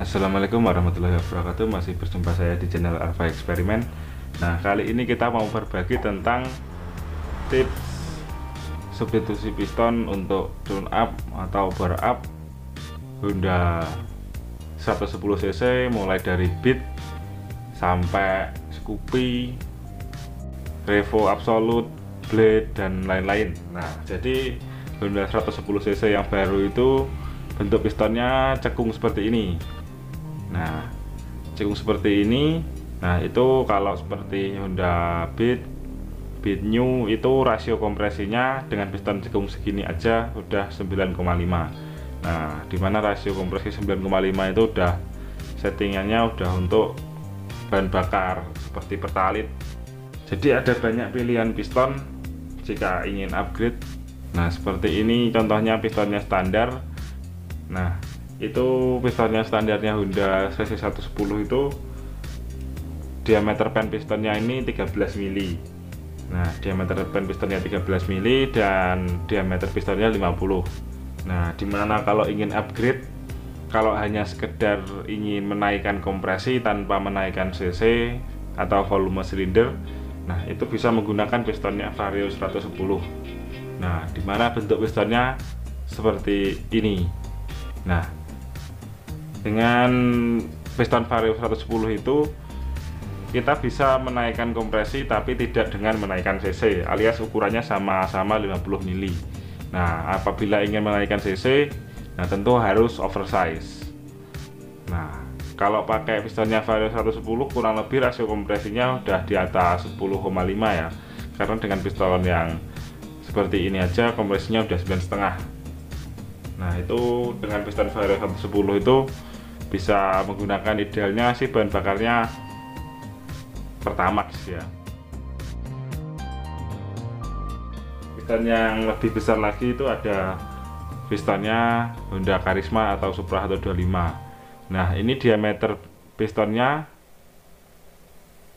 Assalamualaikum warahmatullahi wabarakatuh. Masih berjumpa saya di channel Alpha Eksperimen. Nah, kali ini kita mau berbagi tentang tips substitusi piston untuk tune up atau bore up Honda 110 cc, mulai dari Beat sampai Scoopy, Revo Absolute, Blade, dan lain-lain. Nah, jadi Honda 110 cc yang baru itu bentuk pistonnya cekung seperti ini. Nah, cekung seperti ini. Nah, itu kalau seperti Honda Beat New itu rasio kompresinya dengan piston cekung segini aja udah 9,5. Nah, dimana rasio kompresi 9,5 itu udah settingannya udah untuk bahan bakar seperti Pertalite. Jadi ada banyak pilihan piston jika ingin upgrade. Nah, seperti ini contohnya pistonnya standar. Nah, itu pistonnya standarnya Honda CC 110 itu diameter pen pistonnya ini 13 mili. Nah, diameter pen pistonnya 13 mili dan diameter pistonnya 50. Nah, dimana kalau ingin upgrade, kalau hanya sekedar ingin menaikkan kompresi tanpa menaikkan cc atau volume silinder, nah itu bisa menggunakan pistonnya Vario 110. Nah, dimana bentuk pistonnya seperti ini. Nah, dengan piston Vario 110 itu kita bisa menaikkan kompresi tapi tidak dengan menaikkan cc, alias ukurannya sama-sama 50 mili. Nah, apabila ingin menaikkan cc, nah tentu harus oversize. Nah, kalau pakai pistonnya Vario 110 kurang lebih rasio kompresinya udah di atas 10,5 ya. Karena dengan piston yang seperti ini aja kompresinya udah 9,5. Nah, itu dengan piston Vario 110 itu bisa menggunakan, idealnya sih bahan bakarnya Pertamax ya. Piston yang lebih besar lagi itu ada pistonnya Honda Karisma atau Supra 125. Nah, ini diameter pistonnya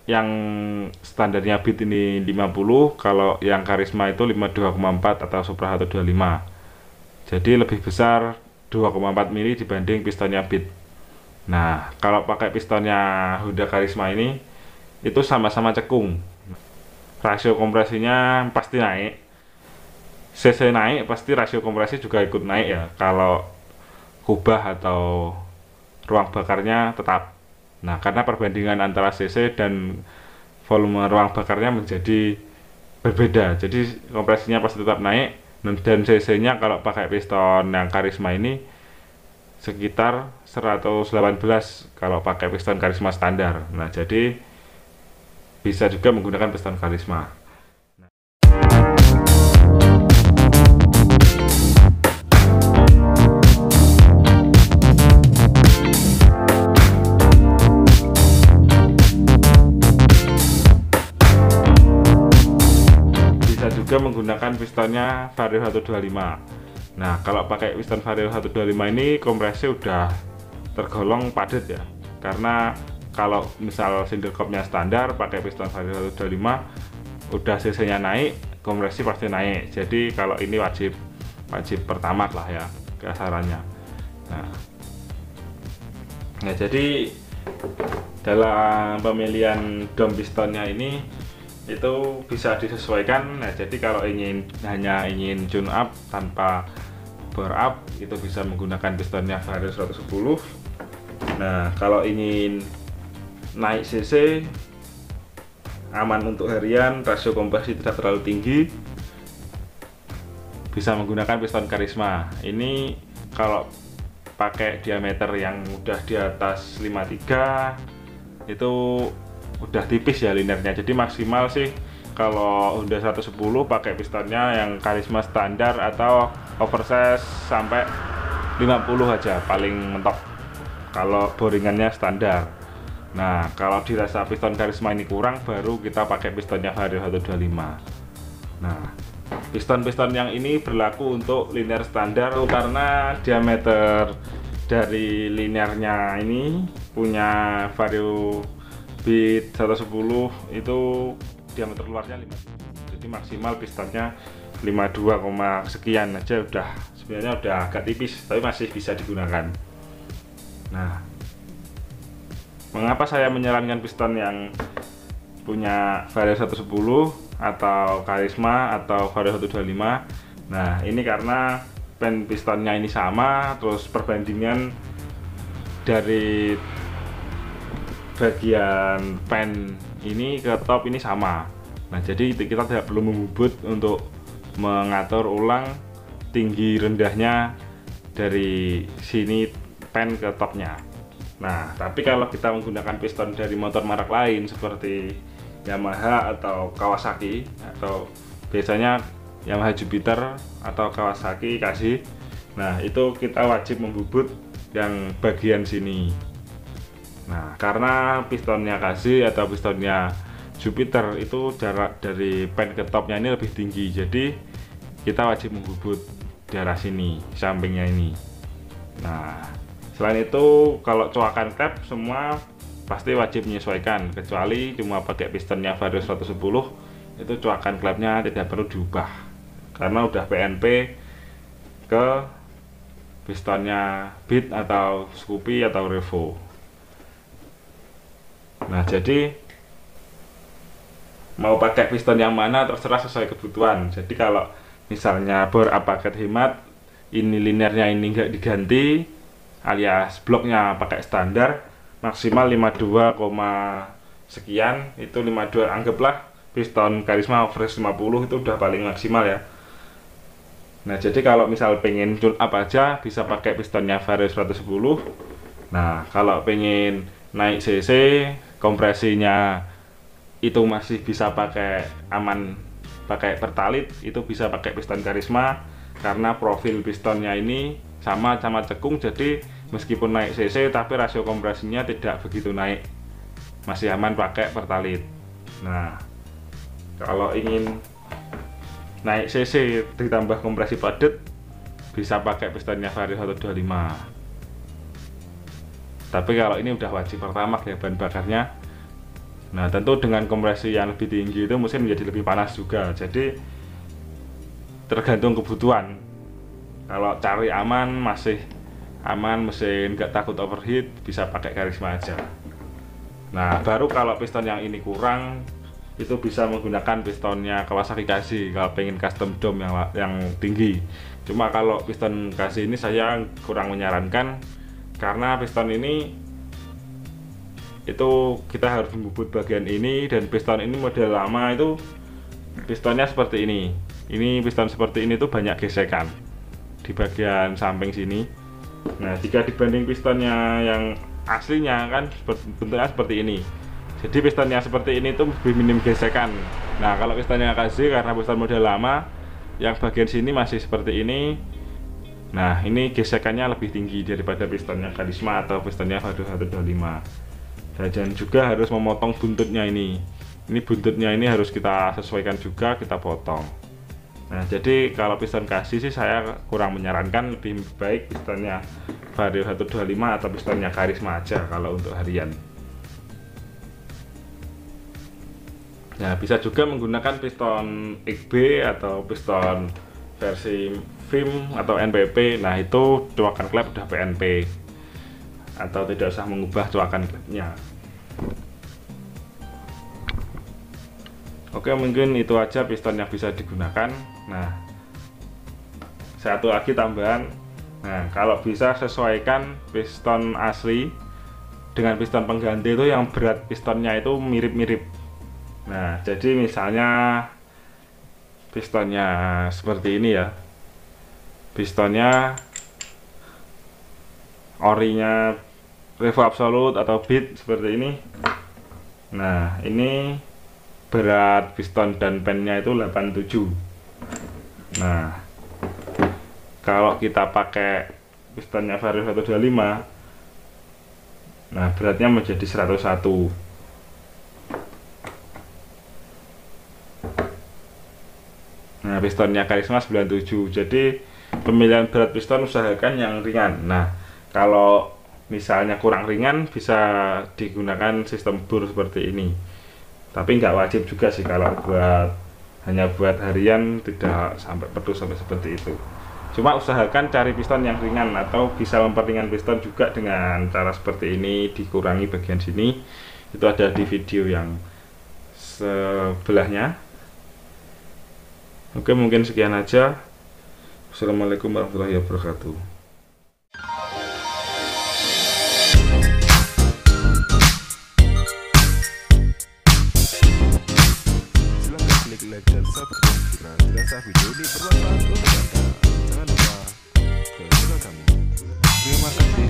yang standarnya Beat ini 50, kalau yang Karisma itu 52,4 atau Supra 125. Jadi lebih besar 2,4 mili dibanding pistonnya Beat. Nah, kalau pakai pistonnya Honda Karisma ini itu sama-sama cekung. Rasio kompresinya pasti naik. cc naik, pasti rasio kompresi juga ikut naik ya. Kalau kubah atau ruang bakarnya tetap. Nah, karena perbandingan antara cc dan volume ruang bakarnya menjadi berbeda. Jadi kompresinya pasti tetap naik. Dan cc-nya kalau pakai piston yang Karisma ini sekitar 118 kalau pakai piston Karisma standar. Nah, jadi bisa juga menggunakan piston Karisma. Bisa juga menggunakan pistonnya Vario 125. Nah, kalau pakai piston Vario 125 ini kompresi udah tergolong padat ya. Karena kalau misal cylinder cupnya standar pakai piston Vario 125 udah cc-nya naik, kompresi pasti naik. Jadi kalau ini wajib Pertamax lah ya kasarannya. Nah, jadi dalam pemilihan dom pistonnya ini itu bisa disesuaikan. Nah, jadi kalau hanya ingin tune up tanpa bore up itu bisa menggunakan pistonnya Vario 110. Nah, kalau ingin naik cc, aman untuk harian, rasio kompresi tidak terlalu tinggi, bisa menggunakan piston Karisma. Ini kalau pakai diameter yang udah di atas 53 itu udah tipis ya linernya. Jadi maksimal sih kalau Honda 110 pakai pistonnya yang Karisma standar atau oversize sampai 50 aja paling mentok kalau boringannya standar. Nah, kalau dirasa piston Karisma ini kurang, baru kita pakai pistonnya Vario 125. Nah, piston-piston yang ini berlaku untuk linear standar karena diameter dari linearnya ini punya Vario Beat 110 itu diameter luarnya 5. Jadi maksimal pistonnya 52, sekian aja udah sebenarnya udah agak tipis, tapi masih bisa digunakan. Nah, Mengapa saya menyarankan piston yang punya Vario 110 atau Karisma atau Vario 125? Nah, ini karena pen pistonnya ini sama, terus perbandingan dari bagian pen ini ke top ini sama. Nah, jadi kita tidak perlu membubut untuk mengatur ulang tinggi rendahnya dari sini pen ke topnya. Nah, tapi kalau kita menggunakan piston dari motor merek lain seperti Yamaha atau Kawasaki, atau biasanya Yamaha Jupiter atau Kawasaki kasih, nah itu kita wajib membubut yang bagian sini. Nah, karena pistonnya kasih atau pistonnya Jupiter itu jarak dari pen ke topnya ini lebih tinggi, jadi kita wajib membubut daerah sini, sampingnya ini. Nah, selain itu kalau coakan klep semua pasti wajib menyesuaikan, kecuali cuma pakai pistonnya Vario 110 itu coakan klepnya tidak perlu diubah karena udah PNP ke pistonnya Beat atau Scoopy atau Revo. Nah, jadi mau pakai piston yang mana terserah sesuai kebutuhan. Jadi kalau misalnya bor apaket hemat, ini linearnya ini enggak diganti alias bloknya pakai standar maksimal 52, sekian, itu 52, anggaplah piston Karisma Fresh 50 itu udah paling maksimal ya. Nah, jadi kalau misal pengen tune up aja bisa pakai pistonnya Vario 110. Nah, kalau pengen naik cc, kompresinya itu masih bisa pakai aman, pakai pertalit, itu bisa pakai piston Karisma karena profil pistonnya ini sama cekung, jadi meskipun naik cc tapi rasio kompresinya tidak begitu naik, masih aman pakai pertalit. Nah, kalau ingin naik cc ditambah kompresi padat bisa pakai pistonnya Vario 125. Tapi kalau ini udah wajib pertamax ya bahan bakarnya. Nah, tentu dengan kompresi yang lebih tinggi itu mesin menjadi lebih panas juga, jadi tergantung kebutuhan. Kalau cari aman, masih aman, mesin nggak takut overheat, bisa pakai Karisma aja. Nah, baru kalau piston yang ini kurang, itu bisa menggunakan pistonnya Kawasaki Kazi kalau pengen custom dome yang tinggi. Cuma kalau piston Kazi ini saya kurang menyarankan karena piston ini itu kita harus membubut bagian ini, dan piston ini model lama itu pistonnya seperti ini. Ini piston seperti ini tuh banyak gesekan di bagian samping sini. Nah, jika dibanding pistonnya yang aslinya kan bentuknya seperti ini. Jadi pistonnya seperti ini tuh lebih minim gesekan. Nah, kalau pistonnya Kazi karena piston model lama yang bagian sini masih seperti ini. Nah, ini gesekannya lebih tinggi daripada pistonnya Karisma atau pistonnya Vario 125. Dan juga harus memotong buntutnya ini. Ini buntutnya ini harus kita sesuaikan juga, kita potong. Nah, jadi kalau piston Kazi sih saya kurang menyarankan, lebih baik pistonnya Vario 125 atau pistonnya Karisma aja kalau untuk harian. Nah, bisa juga menggunakan piston XB atau piston versi VIM atau NPP. Nah, itu coakan klep udah PNP atau tidak usah mengubah coakan klepnya. Oke, mungkin itu aja piston yang bisa digunakan. Nah, satu lagi tambahan. Nah, kalau bisa sesuaikan piston asli dengan piston pengganti itu yang berat pistonnya itu mirip-mirip. Nah, jadi misalnya pistonnya seperti ini ya, pistonnya orinya Revo Absolute atau Beat seperti ini. Nah, ini berat piston dan pennya itu 87. Nah, kalau kita pakai pistonnya Vario 125, nah beratnya menjadi 101. Nah, pistonnya Karisma 97. Jadi pemilihan berat piston usahakan yang ringan. Nah, kalau misalnya kurang ringan bisa digunakan sistem bor seperti ini. Tapi nggak wajib juga sih, kalau hanya buat harian tidak sampai perlu sampai seperti itu. Cuma usahakan cari piston yang ringan, atau bisa memperringan piston juga dengan cara seperti ini, dikurangi bagian sini. Itu ada di video yang sebelahnya. Oke, mungkin sekian aja. Assalamualaikum warahmatullahi wabarakatuh. Silahkan klik like dan subscribe jika dirasa video ini bermanfaat untuk Anda. Jangan lupa ke channel kami. Terima kasih.